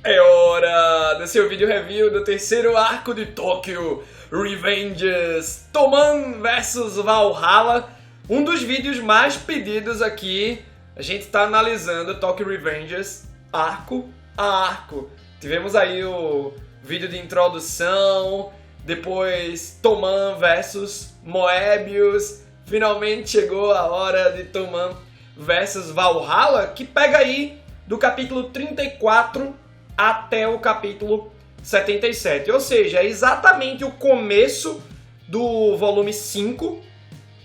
É hora do seu vídeo review do terceiro arco de Tokyo Revengers, Toman vs Valhalla, um dos vídeos mais pedidos aqui. A gente está analisando Tokyo Revengers arco a arco. Tivemos aí o vídeo de introdução, depois Toman vs Moebius, finalmente chegou a hora de Toman vs Valhalla, que pega aí do capítulo 34 até o capítulo 77, ou seja, é exatamente o começo do volume 5,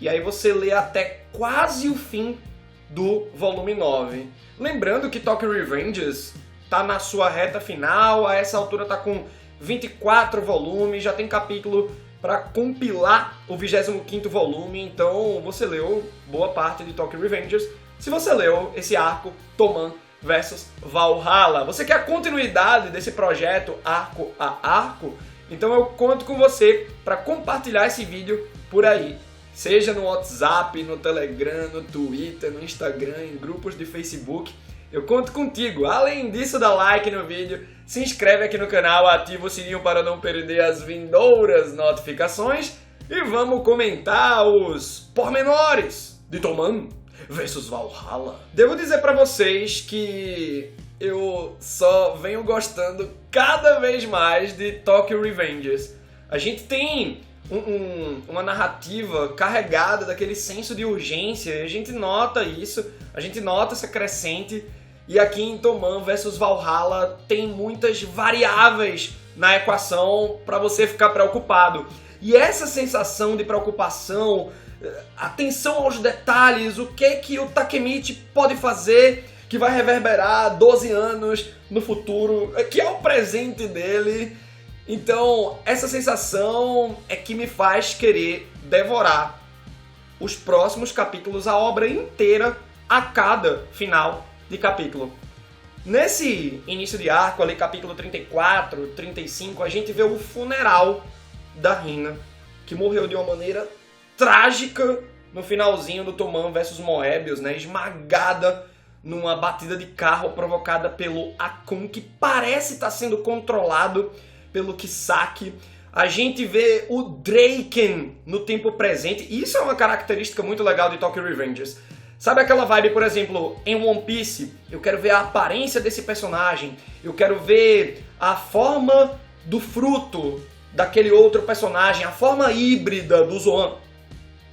e aí você lê até quase o fim do volume 9. Lembrando que Tokyo Revengers tá na sua reta final, a essa altura tá com 24 volumes, já tem capítulo para compilar o 25º volume, então você leu boa parte de Tokyo Revengers se você leu esse arco Toman versus Valhalla. Você quer a continuidade desse projeto arco a arco? Então eu conto com você para compartilhar esse vídeo por aí. Seja no WhatsApp, no Telegram, no Twitter, no Instagram, em grupos de Facebook. Eu conto contigo. Além disso, dá like no vídeo, se inscreve aqui no canal, ativa o sininho para não perder as vindouras notificações e vamos comentar os pormenores de Toman versus Valhalla. Devo dizer pra vocês que eu só venho gostando cada vez mais de Tokyo Revengers. A gente tem uma narrativa carregada daquele senso de urgência, a gente nota isso, a gente nota essa crescente, e aqui em Toman versus Valhalla tem muitas variáveis na equação para você ficar preocupado. E essa sensação de preocupação, atenção aos detalhes, o que o Takemichi pode fazer que vai reverberar 12 anos no futuro, que é o presente dele. Então, essa sensação é que me faz querer devorar os próximos capítulos, a obra inteira, a cada final de capítulo. Nesse início de arco, ali capítulo 34, 35, a gente vê o funeral da Hina, que morreu de uma maneira trágica no finalzinho do Toman vs Moebius, né? Esmagada numa batida de carro provocada pelo Akun, que parece estar sendo controlado pelo Kisaki. A gente vê o Draken no tempo presente, e isso é uma característica muito legal de Tokyo Revengers. Sabe aquela vibe, por exemplo, em One Piece? Eu quero ver a aparência desse personagem, eu quero ver a forma do fruto daquele outro personagem, a forma híbrida do Zoan.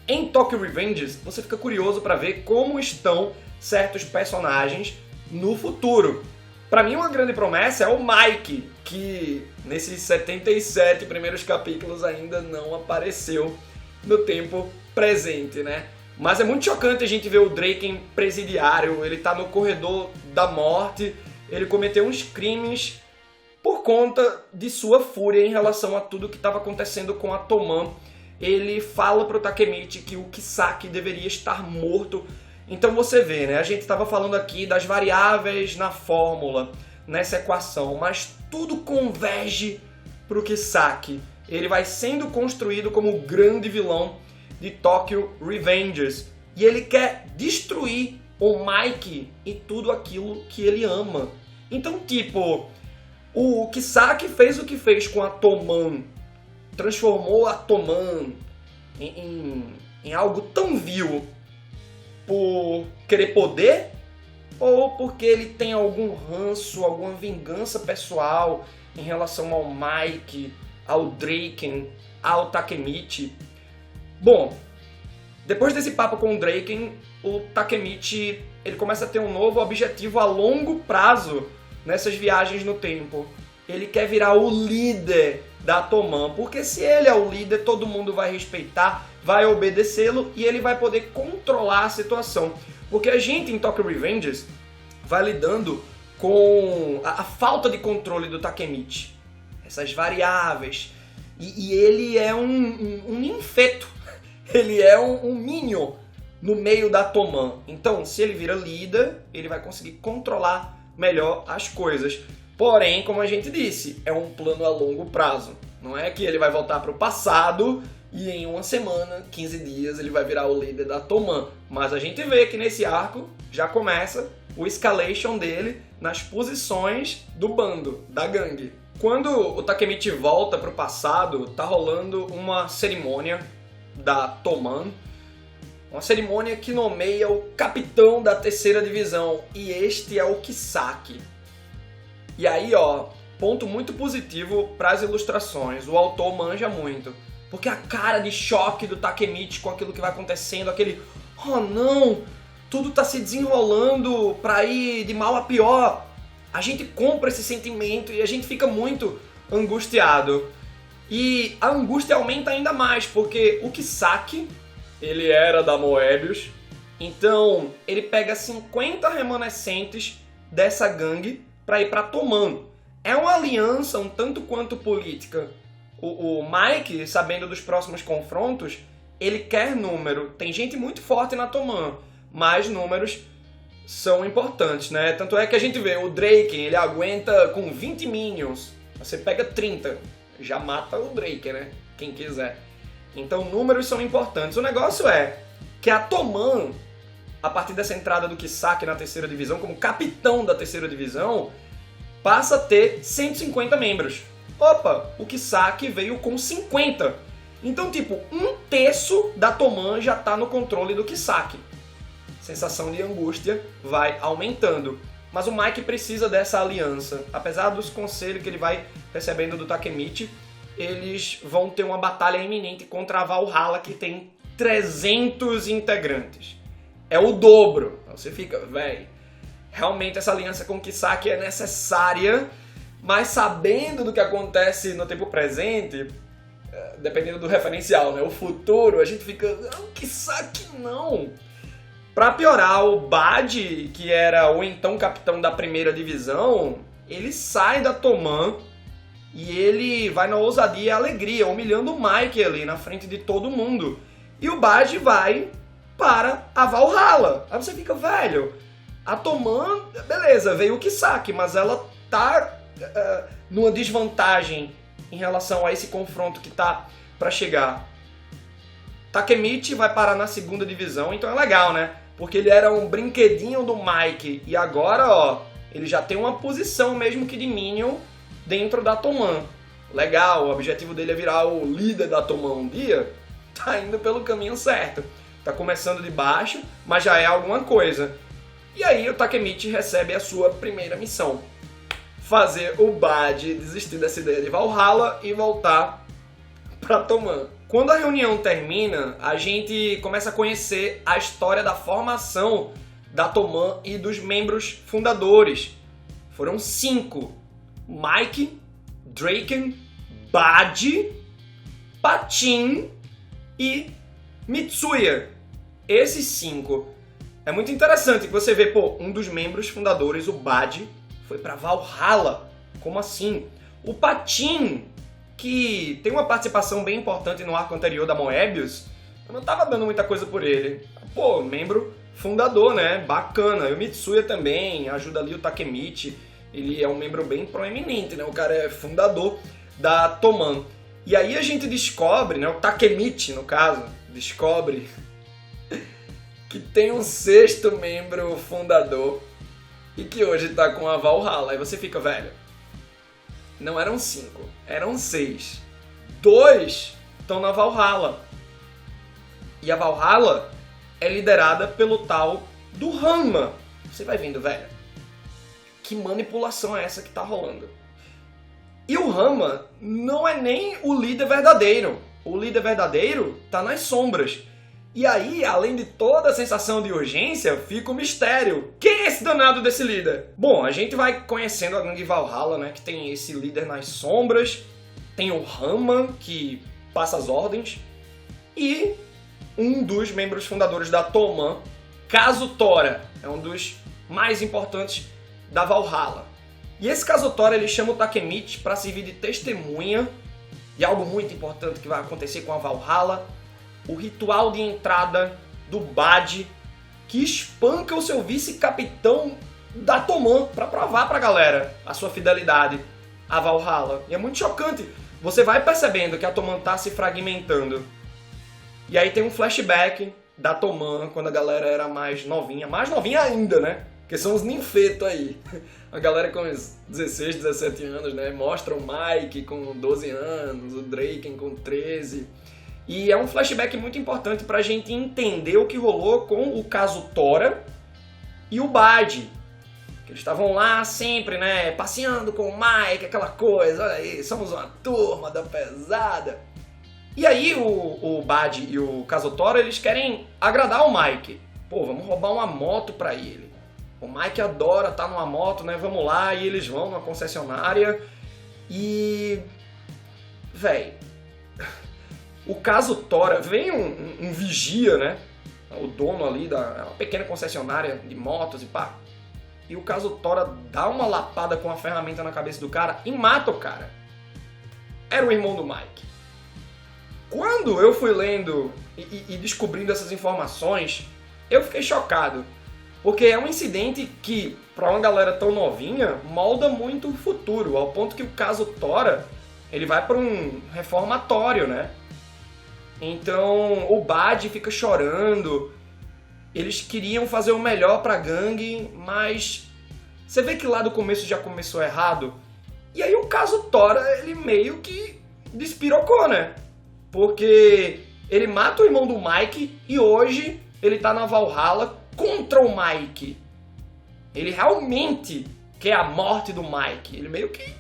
Em Tokyo Revengers, você fica curioso para ver como estão certos personagens no futuro. Para mim, uma grande promessa é o Mike, que nesses 77 primeiros capítulos ainda não apareceu no tempo presente, né? Mas é muito chocante a gente ver o Draken presidiário, ele tá no corredor da morte, ele cometeu uns crimes por conta de sua fúria em relação a tudo que estava acontecendo com a Toman. Ele fala pro Takemichi que o Kisaki deveria estar morto. Então você vê, né? A gente estava falando aqui das variáveis na fórmula, nessa equação, mas tudo converge pro Kisaki. Ele vai sendo construído como o grande vilão de Tokyo Revengers. E ele quer destruir o Mike e tudo aquilo que ele ama. Então, tipo, o Kisaki fez o que fez com a Toman, transformou a Toman em algo tão vil por querer poder, ou porque ele tem algum ranço, alguma vingança pessoal em relação ao Mike, ao Draken, ao Takemichi. Bom, depois desse papo com o Draken, o Takemichi ele começa a ter um novo objetivo a longo prazo nessas viagens no tempo. Ele quer virar o líder da Toman, porque se ele é o líder, todo mundo vai respeitar, vai obedecê-lo e ele vai poder controlar a situação. Porque a gente em Tokyo Revengers vai lidando com a falta de controle do Takemichi, essas variáveis, e ele é um ninfeto, ele é um minion no meio da Toman. Então, se ele vira líder, ele vai conseguir controlar melhor as coisas. Porém, como a gente disse, é um plano a longo prazo. Não é que ele vai voltar para o passado e em uma semana, 15 dias, ele vai virar o líder da Toman. Mas a gente vê que nesse arco já começa o escalation dele nas posições do bando, da gangue. Quando o Takemichi volta pro passado, tá rolando uma cerimônia da Toman, uma cerimônia que nomeia o capitão da terceira divisão, e este é o Kisaki. E aí, ó, ponto muito positivo para as ilustrações, o autor manja muito, porque a cara de choque do Takemichi com aquilo que vai acontecendo, aquele, oh não, tudo tá se desenrolando pra ir de mal a pior. A gente compra esse sentimento e a gente fica muito angustiado. E a angústia aumenta ainda mais, porque o Kisaki, ele era da Moebius, então ele pega 50 remanescentes dessa gangue para ir para Toman. É uma aliança um tanto quanto política. O Mike, sabendo dos próximos confrontos, ele quer número. Tem gente muito forte na Toman, mas números são importantes, né? Tanto é que a gente vê o Drake, ele aguenta com 20 minions. Você pega 30, já mata o Drake, né? Quem quiser. Então números são importantes. O negócio é que a Toman, a partir dessa entrada do Kisaki na terceira divisão, como capitão da terceira divisão, passa a ter 150 membros. Opa, o Kisaki veio com 50. Então, tipo, 1/3 da Toman já tá no controle do Kisaki. Sensação de angústia vai aumentando. Mas o Mike precisa dessa aliança. Apesar dos conselhos que ele vai recebendo do Takemichi, eles vão ter uma batalha iminente contra a Valhalla, que tem 300 integrantes. É o dobro. Você fica, véi, realmente essa aliança com o Kisaki é necessária, mas sabendo do que acontece no tempo presente, dependendo do referencial, né, o futuro, a gente fica, não, Kisaki não. Pra piorar, o Bad, que era o então capitão da primeira divisão, ele sai da Toman e ele vai na ousadia e alegria, humilhando o Mike ali na frente de todo mundo. E o Bad vai para a Valhalla. Aí você fica, velho, a Toman, beleza, veio o Kisaki, mas ela tá numa desvantagem em relação a esse confronto que tá pra chegar. Takemichi vai parar na segunda divisão, então é legal, né? Porque ele era um brinquedinho do Mike e agora, ó, ele já tem uma posição mesmo que de Minion dentro da Toman. Legal, o objetivo dele é virar o líder da Toman um dia, tá indo pelo caminho certo. Tá começando de baixo, mas já é alguma coisa. E aí o Takemichi recebe a sua primeira missão. Fazer o Bad desistir dessa ideia de Valhalla e voltar pra Toman. Quando a reunião termina, a gente começa a conhecer a história da formação da Toman e dos membros fundadores. Foram 5. Mike, Draken, Bad, Patin e Mitsuya. Esses 5. É muito interessante que você vê, pô, um dos membros fundadores, o Bad, foi pra Valhalla. Como assim? O Patin, que tem uma participação bem importante no arco anterior da Moebius, eu não tava dando muita coisa por ele. Pô, membro fundador, né? Bacana. E o Mitsuya também ajuda ali o Takemichi. Ele é um membro bem proeminente, né? O cara é fundador da Toman. E aí a gente descobre, né? O Takemichi, no caso, descobre que tem um 6º membro fundador e que hoje tá com a Valhalla. Aí você fica, velho, não eram 5, eram 6. 2 estão na Valhalla. E a Valhalla é liderada pelo tal do Hanma. Você vai vendo, velho, que manipulação é essa que tá rolando? E o Hanma não é nem o líder verdadeiro. O líder verdadeiro tá nas sombras. E aí, além de toda a sensação de urgência, fica o mistério. Quem é esse danado desse líder? Bom, a gente vai conhecendo a gangue Valhalla, né? Que tem esse líder nas sombras. Tem o Hanma, que passa as ordens. E um dos membros fundadores da Toman, Kazutora. É um dos mais importantes da Valhalla. E esse Kazutora, ele chama o Takemichi para servir de testemunha de algo muito importante que vai acontecer com a Valhalla. O ritual de entrada do Bad, que espanca o seu vice-capitão da Toman para provar pra galera a sua fidelidade à Valhalla. E é muito chocante. Você vai percebendo que a Toman tá se fragmentando. E aí tem um flashback da Toman quando a galera era mais novinha ainda, né? Porque são os ninfetos aí. a galera com uns 16, 17 anos, né? Mostra o Mike com 12 anos, o Draken com 13. E é um flashback muito importante pra gente entender o que rolou com o caso Tora e o Bad. Eles estavam lá sempre, né? Passeando com o Mike, aquela coisa. Olha aí, somos uma turma da pesada. E aí o Bad e o caso Tora, eles querem agradar o Mike. Pô, vamos roubar uma moto pra ele. O Mike adora estar numa moto, né? Vamos lá, e eles vão numa concessionária. E... véi... o caso Tora, vem um vigia, né? O dono ali da uma pequena concessionária de motos e pá. E o caso Tora dá uma lapada com a ferramenta na cabeça do cara e mata o cara. Era o irmão do Mike. Quando eu fui lendo e descobrindo essas informações, eu fiquei chocado. Porque é um incidente que, pra uma galera tão novinha, molda muito o futuro. Ao ponto que o caso Tora, ele vai para um reformatório, né? Então o Bad fica chorando. Eles queriam fazer o melhor pra gangue, mas você vê que lá do começo já começou errado. E aí o caso Tora, ele meio que despirocou, né? Porque ele mata o irmão do Mike e hoje ele tá na Valhalla contra o Mike. Ele realmente quer a morte do Mike. Ele meio que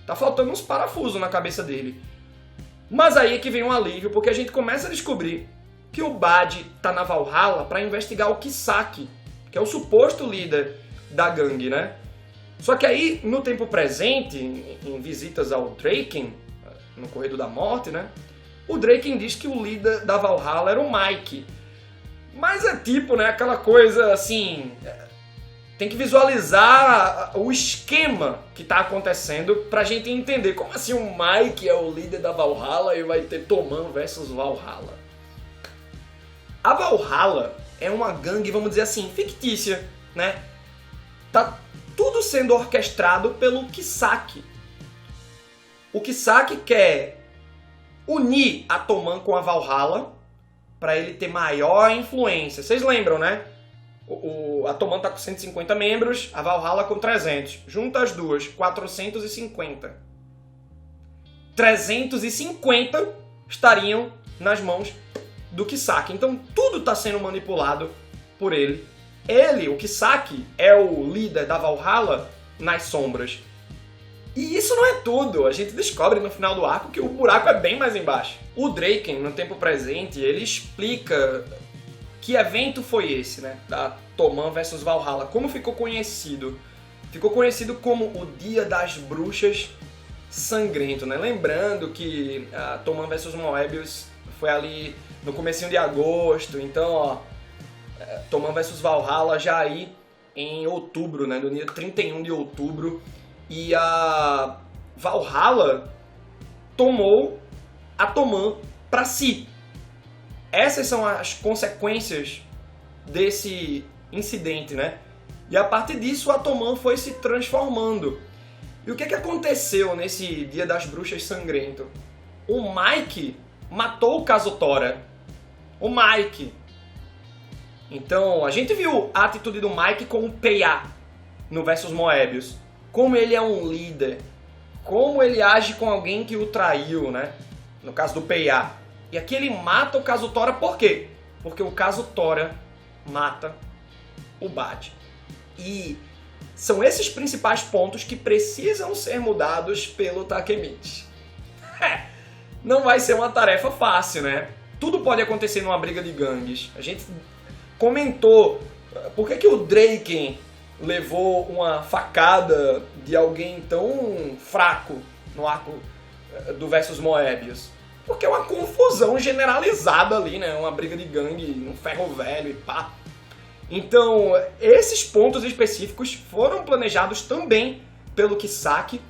tá faltando uns parafusos na cabeça dele. Mas aí é que vem um alívio, porque a gente começa a descobrir que o Bad tá na Valhalla para investigar o Kisaki, que é o suposto líder da gangue, né? Só que aí, no tempo presente, em visitas ao Draken, no Corredor da Morte, né? O Draken diz que o líder da Valhalla era o Mike. Mas é tipo, né, aquela coisa assim... tem que visualizar o esquema que tá acontecendo pra gente entender como assim o Mike é o líder da Valhalla e vai ter Toman versus Valhalla. A Valhalla é uma gangue, vamos dizer assim, fictícia, né? Tá tudo sendo orquestrado pelo Kisaki. O Kisaki quer unir a Toman com a Valhalla para ele ter maior influência. Vocês lembram, né? A Toman tá com 150 membros, a Valhalla com 300. Junta as duas, 450. 350 estariam nas mãos do Kisaki. Então tudo está sendo manipulado por ele. Ele, o Kisaki, é o líder da Valhalla nas sombras. E isso não é tudo. A gente descobre no final do arco que o buraco é bem mais embaixo. O Draken, no tempo presente, ele explica que evento foi esse, né? Da Toman versus Valhalla. Como ficou conhecido? Ficou conhecido como o Dia das Bruxas Sangrento, né? Lembrando que a Toman versus Moebius foi ali no comecinho de agosto. Então, ó, Toman versus Valhalla já aí em outubro, né? No dia 31 de outubro. E a Valhalla tomou a Toman para si. Essas são as consequências desse incidente, né? E a partir disso a Toman foi se transformando. E o que aconteceu nesse Dia das Bruxas Sangrento? O Mike matou o caso Tora. O Mike. Então a gente viu a atitude do Mike com o P.A. no Versus Moebius. Como ele é um líder. Como ele age com alguém que o traiu, né? No caso do P.A. E aqui ele mata o caso Tora por quê? Porque o caso Tora mata o Bad. E são esses principais pontos que precisam ser mudados pelo Takemichi. Não vai ser uma tarefa fácil, né? Tudo pode acontecer numa briga de gangues. A gente comentou por que o Draken levou uma facada de alguém tão fraco no arco do Versus Moebius. Porque é uma confusão generalizada ali, né? Uma briga de gangue, um ferro velho e pá. Então, esses pontos específicos foram planejados também pelo Kisaki.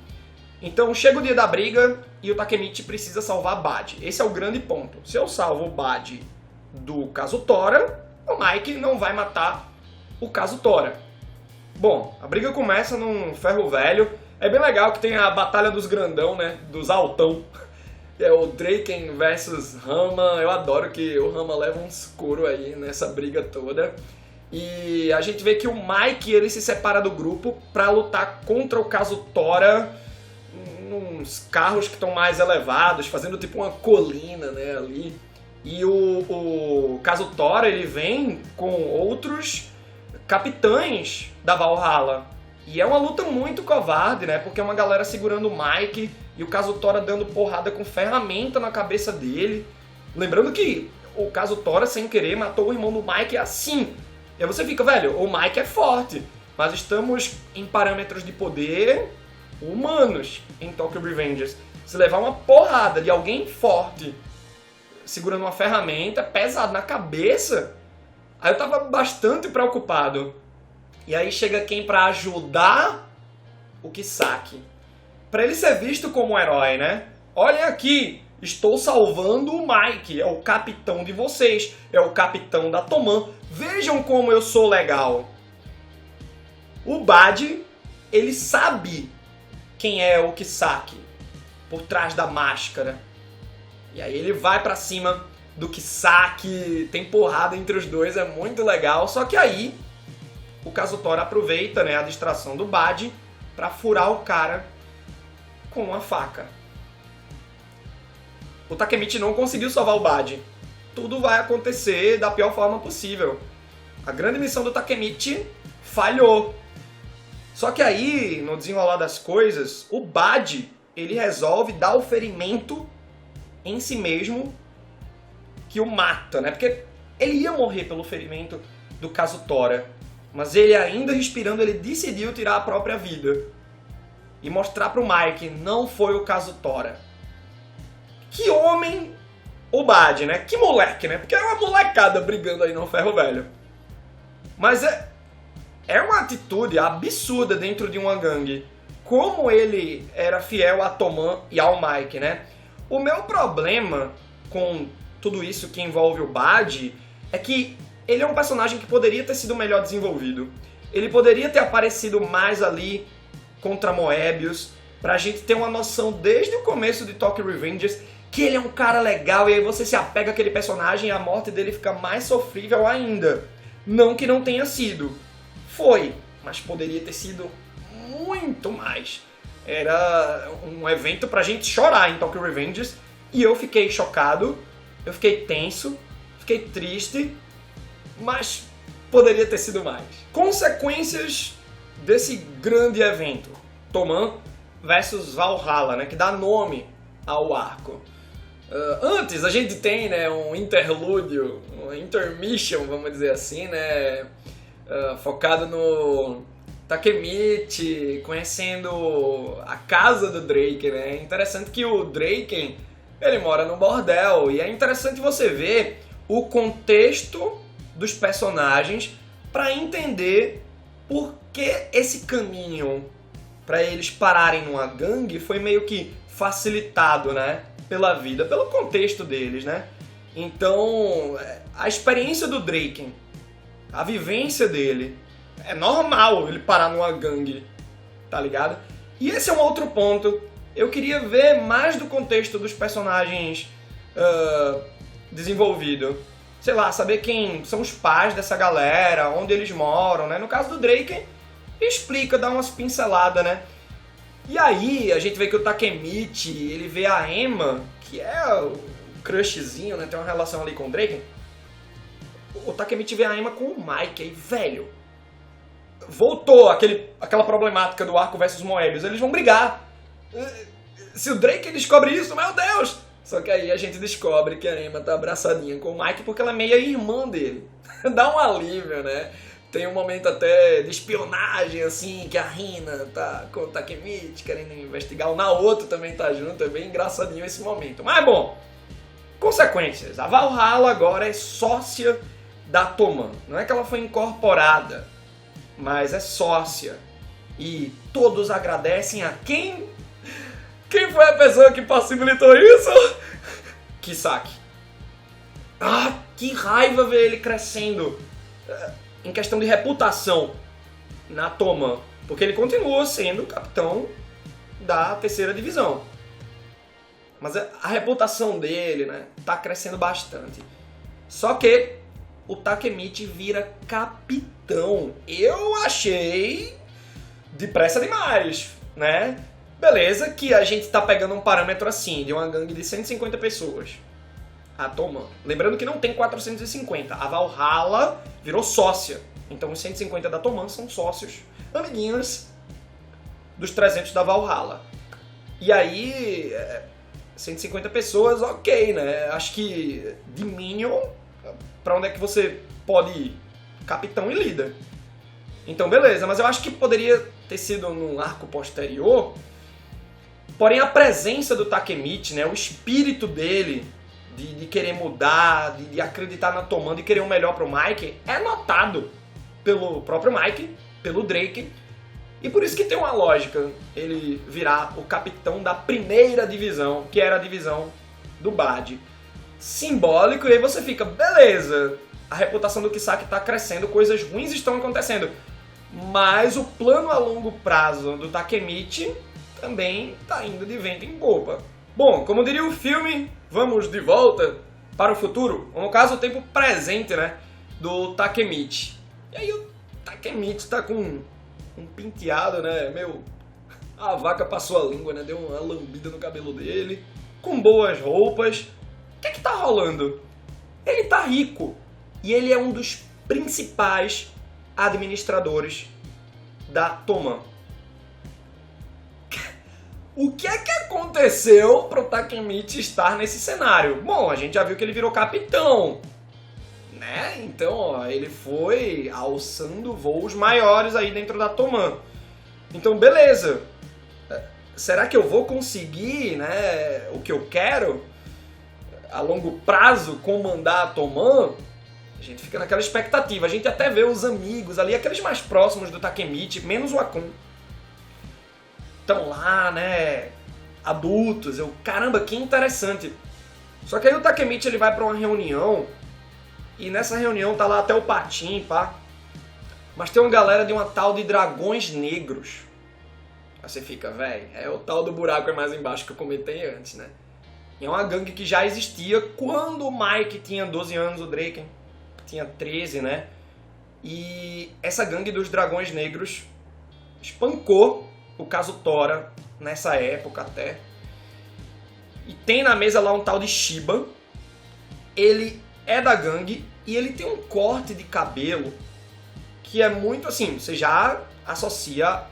Então, chega o dia da briga e o Takemichi precisa salvar Bad. Esse é o grande ponto. Se eu salvo o Bad do caso Tora, o Mike não vai matar o caso Tora. Bom, a briga começa num ferro velho. É bem legal que tem a batalha dos grandão, né? Dos altão. É o Draken versus Rama. Eu adoro que o Rama leva um escuro aí nessa briga toda. E a gente vê que o Mike ele se separa do grupo pra lutar contra o Kazutora nos carros que estão mais elevados, fazendo tipo uma colina, né, ali. E o Kazutora ele vem com outros capitães da Valhalla. E é uma luta muito covarde, né? Porque é uma galera segurando o Mike e o Kazutora dando porrada com ferramenta na cabeça dele. Lembrando que o Kazutora, sem querer, matou o irmão do Mike assim. E aí você fica, velho, o Mike é forte, mas estamos em parâmetros de poder humanos em Tokyo Revengers. Se levar uma porrada de alguém forte segurando uma ferramenta pesada na cabeça, aí eu tava bastante preocupado. E aí chega quem pra ajudar? O Kisaki. Pra ele ser visto como um herói, né? Olhem aqui, estou salvando o Mike, é o capitão de vocês, é o capitão da Toman. Vejam como eu sou legal. O Bad, ele sabe quem é o Kisaki por trás da máscara. E aí ele vai pra cima do Kisaki, tem porrada entre os dois, é muito legal. Só que aí o Kazutora aproveita, né, a distração do Bad pra furar o cara com uma faca. O Takemichi não conseguiu salvar o Bad. Tudo vai acontecer da pior forma possível. A grande missão do Takemichi falhou. Só que aí, no desenrolar das coisas, o Bad, ele resolve dar o ferimento em si mesmo que o mata, né? Porque ele ia morrer pelo ferimento do Kazutora. Mas ele ainda respirando, ele decidiu tirar a própria vida. E mostrar pro Mike, não foi o Kazutora. Que homem o Bad, né? Que moleque, né? Porque é uma molecada brigando aí no ferro velho. Mas é uma atitude absurda dentro de uma gangue. Como ele era fiel a Toman e ao Mike, né? O meu problema com tudo isso que envolve o Bad é que ele é um personagem que poderia ter sido melhor desenvolvido. Ele poderia ter aparecido mais ali contra Moebius, pra gente ter uma noção desde o começo de Tokyo Revengers que ele é um cara legal, e aí você se apega àquele personagem e a morte dele fica mais sofrível ainda. Não que não tenha sido. Foi, mas poderia ter sido muito mais. Era um evento pra gente chorar em Tokyo Revengers, e eu fiquei chocado, eu fiquei tenso, fiquei triste, mas poderia ter sido mais. Consequências desse grande evento, Toman versus Valhalla, né, que dá nome ao arco. Antes a gente tem, né, um interlúdio, uma intermission, vamos dizer assim, né, focado no Takemichi conhecendo a casa do Drake, né. É interessante que o Drake, ele mora num bordel, e é interessante você ver o contexto dos personagens para entender por que esse caminho para eles pararem numa gangue foi meio que facilitado, né, pela vida, pelo contexto deles, né? Então, a experiência do Drake, a vivência dele, é normal ele parar numa gangue, tá ligado? E esse é um outro ponto. Eu queria ver mais do contexto dos personagens desenvolvido. Sei lá, saber quem são os pais dessa galera, onde eles moram, né? No caso do Drake, explica, dá umas pinceladas, né? E aí, a gente vê que o Takemichi, ele vê a Emma, que é o crushzinho, né? Tem uma relação ali com o Drake. O Takemichi vê a Emma com o Mike, aí, velho, voltou aquela problemática do arco versus Moebius, eles vão brigar. Se o Drake descobre isso, meu Deus! Só que aí a gente descobre que a Emma tá abraçadinha com o Mike porque ela é meia irmã dele. Dá um alívio, né? Tem um momento até de espionagem, assim, que a Hina tá com o Takemichi querendo investigar. O Naoto também tá junto, é bem engraçadinho esse momento. Mas, bom, consequências. A Valhalla agora é sócia da Toman. Não é que ela foi incorporada, mas é sócia. E todos agradecem a quem? Quem foi a pessoa que possibilitou isso? Kisaki. Ah, que raiva ver ele crescendo em questão de reputação na Toman, porque ele continua sendo o capitão da terceira divisão. Mas a reputação dele, né, tá crescendo bastante. Só que o Takemichi vira capitão. Eu achei depressa demais, né? Beleza que a gente tá pegando um parâmetro assim, de uma gangue de 150 pessoas. A Toman. Lembrando que não tem 450. A Valhalla virou sócia. Então os 150 da Toman são sócios, amiguinhos dos 300 da Valhalla. E aí, 150 pessoas, ok, né? Acho que de Minion, pra onde é que você pode ir? Capitão e líder. Então beleza, mas eu acho que poderia ter sido num arco posterior. Porém a presença do Takemichi, né, o espírito dele de querer mudar, de acreditar na Toman, de querer o melhor pro Mike, é notado pelo próprio Mike, pelo Drake. E por isso que tem uma lógica ele virar o capitão da primeira divisão, que era a divisão do Bad. Simbólico, e aí você fica, beleza, a reputação do Kisaki tá crescendo, coisas ruins estão acontecendo. Mas o plano a longo prazo do Takemichi também tá indo de vento em popa. Bom, como diria o filme, vamos de volta para o futuro, ou no caso o tempo presente, né, do Takemichi. E aí o Takemichi tá com um penteado, né, a vaca passou a língua, né, deu uma lambida no cabelo dele, com boas roupas. O que tá rolando? Ele tá rico e ele é um dos principais administradores da Toman. O que é que aconteceu pro Takemichi estar nesse cenário? Bom, a gente já viu que ele virou capitão, né? Então, ó, ele foi alçando voos maiores aí dentro da Toman. Então, beleza. Será que eu vou conseguir, né, o que eu quero? A longo prazo, comandar a Toman? A gente fica naquela expectativa. A gente até vê os amigos ali, aqueles mais próximos do Takemichi, menos o Akun. Estão lá, né, adultos. Caramba, que interessante. Só que aí o Takemichi ele vai pra uma reunião e nessa reunião tá lá até o Patin, pá. Mas tem uma galera de uma tal de Dragões Negros. Aí você fica, véi, é o tal do buraco é mais embaixo que eu comentei antes, né? E é uma gangue que já existia quando o Mike tinha 12 anos, o Drake tinha 13, né? E essa gangue dos Dragões Negros espancou o caso Tora nessa época até. E tem na mesa lá um tal de Shiba. Ele é da gangue e ele tem um corte de cabelo que é muito assim, você já associa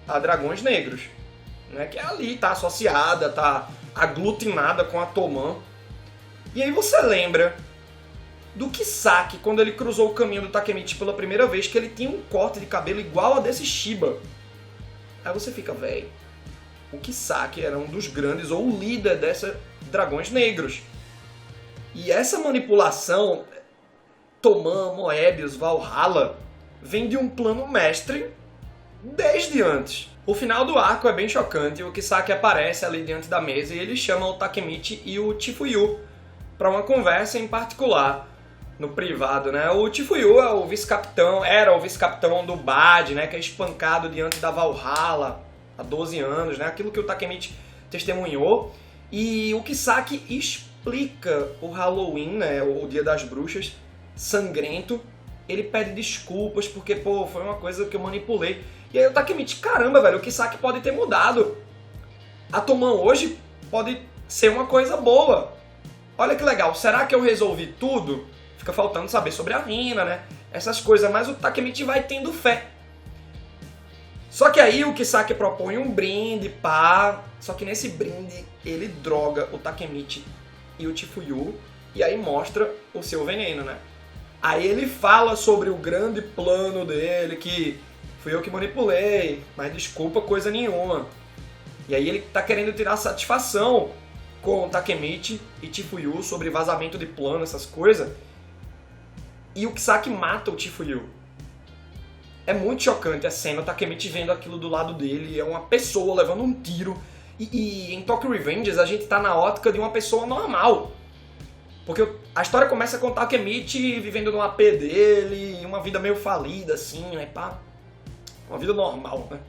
a Dragões Negros, né? Que é ali, tá associada, tá aglutinada com a Toman. E aí você lembra do Kisaki quando ele cruzou o caminho do Takemichi pela primeira vez, que ele tinha um corte de cabelo igual a desse Shiba. Aí você fica, velho, o Kisaki era um dos grandes, ou o líder dessa Dragões Negros. E essa manipulação, Toman, Moebius, Valhalla, vem de um plano mestre desde antes. O final do arco é bem chocante, o Kisaki aparece ali diante da mesa e ele chama o Takemichi e o Chifuyu para uma conversa em particular, no privado, né? O Chifuyu é o vice-capitão, era o vice-capitão do Bad, né? Que é espancado diante da Valhalla há 12 anos, né? Aquilo que o Takemichi testemunhou. E o Kisaki explica o Halloween, né? O Dia das Bruxas, sangrento. Ele pede desculpas porque, pô, foi uma coisa que eu manipulei. E aí o Takemichi, caramba, velho, o Kisaki pode ter mudado. A Toman hoje pode ser uma coisa boa. Olha que legal, será que eu resolvi tudo? Fica faltando saber sobre a Rina, né? Essas coisas, mas o Takemichi vai tendo fé. Só que aí o Kisaki propõe um brinde, pá. Só que nesse brinde ele droga o Takemichi e o Chifuyu e aí mostra o seu veneno, né? Aí ele fala sobre o grande plano dele, que fui eu que manipulei, mas desculpa coisa nenhuma. E aí ele tá querendo tirar satisfação com o Takemichi e Chifuyu sobre vazamento de plano, essas coisas. E o Kisaki mata o Chifuyu. É muito chocante a cena, o Takemichi vendo aquilo do lado dele, é uma pessoa levando um tiro. E em Tokyo Revengers a gente tá na ótica de uma pessoa normal. Porque a história começa com o Takemichi vivendo no AP dele, uma vida meio falida, assim, né, pá. Uma vida normal, né?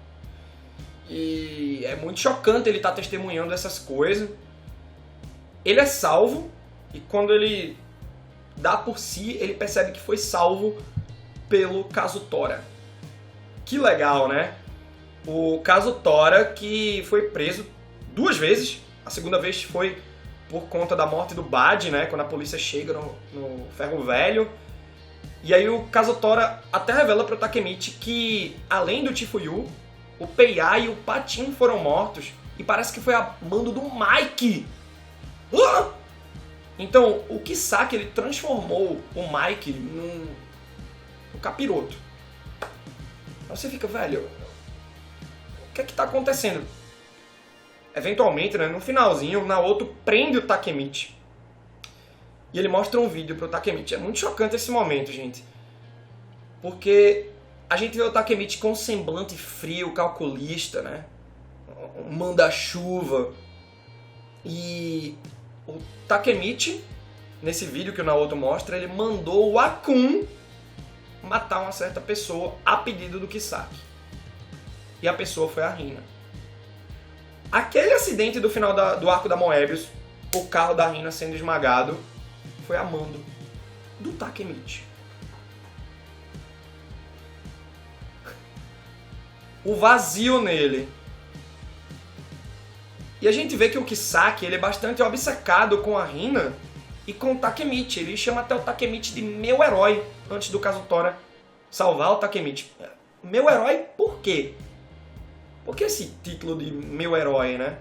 E é muito chocante ele estar testemunhando essas coisas. Ele é salvo, e quando ele dá por si, ele percebe que foi salvo pelo Kazutora. Que legal, né? O Kazutora que foi preso 2 vezes. A segunda vez foi por conta da morte do Bad, né? Quando a polícia chega no Ferro Velho. E aí o Kazutora até revela pro Takemichi que, além do Chifuyu, o Pei'a e o Patin foram mortos. E parece que foi a mando do Mike. Então, o Kisaki, ele transformou o Mike num capiroto. Aí você fica, velho, o que é que tá acontecendo? Eventualmente, né, no finalzinho, o Naoto prende o Takemichi. E ele mostra um vídeo pro Takemichi. É muito chocante esse momento, gente. Porque a gente vê o Takemichi com um semblante frio, calculista, né? Um manda-chuva. E o Takemichi, nesse vídeo que o Naoto mostra, ele mandou o Akun matar uma certa pessoa a pedido do Kisaki. E a pessoa foi a Hina. Aquele acidente do final do arco da Moebius, o carro da Hina sendo esmagado, foi a mando do Takemichi. O vazio nele. E a gente vê que o Kisaki, ele é bastante obcecado com a Hina e com o Takemichi. Ele chama até o Takemichi de meu herói, antes do Kazutora salvar o Takemichi. Meu herói por quê? Por que esse título de meu herói, né?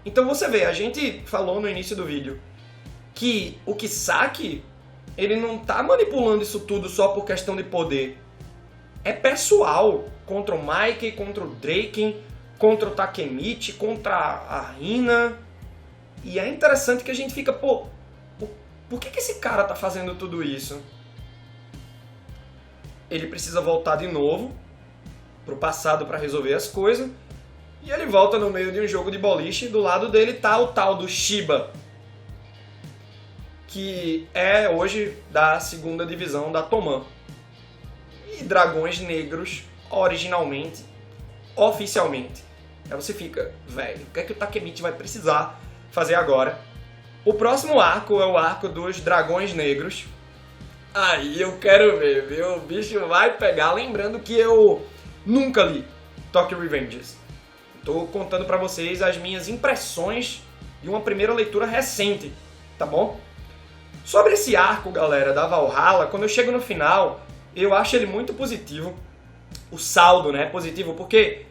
Então você vê, a gente falou no início do vídeo que o Kisaki, ele não tá manipulando isso tudo só por questão de poder. É pessoal, contra o Mike, contra o Draken, contra o Takemichi, contra a Hina. E é interessante que a gente fica, pô, por que esse cara tá fazendo tudo isso? Ele precisa voltar de novo pro passado para resolver as coisas. E ele volta no meio de um jogo de boliche. Do lado dele tá o tal do Shiba, que é hoje da 2ª divisão da Toman. E Dragões Negros, originalmente, oficialmente. Aí você fica, velho, o que é que o Takemichi vai precisar fazer agora? O próximo arco é o arco dos Dragões Negros. Aí eu quero ver, viu? O bicho vai pegar. Lembrando que eu nunca li Tokyo Revengers. Tô contando pra vocês as minhas impressões de uma primeira leitura recente, tá bom? Sobre esse arco, galera, da Valhalla, quando eu chego no final, eu acho ele muito positivo. O saldo, né, positivo, porque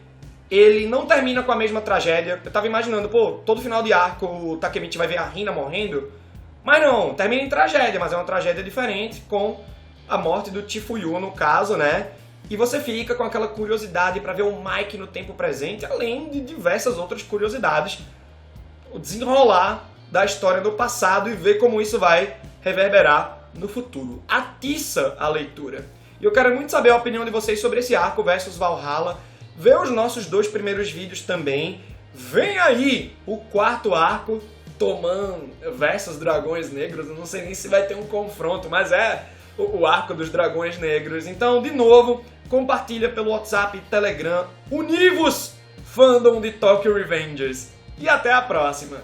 ele não termina com a mesma tragédia. Eu tava imaginando, pô, todo final de arco o Takemichi vai ver a Hina morrendo. Mas não, termina em tragédia, mas é uma tragédia diferente, com a morte do Chifuyu, no caso, né? E você fica com aquela curiosidade pra ver o Mike no tempo presente, além de diversas outras curiosidades. O desenrolar da história do passado e ver como isso vai reverberar no futuro. Atiça a leitura. E eu quero muito saber a opinião de vocês sobre esse arco versus Valhalla. Vê os nossos 2 primeiros vídeos também. Vem aí o 4º arco, Toman versus Dragões Negros. Eu não sei nem se vai ter um confronto, mas é o arco dos Dragões Negros. Então, de novo, compartilha pelo WhatsApp e Telegram. Univos, fandom de Tokyo Revengers. E até a próxima!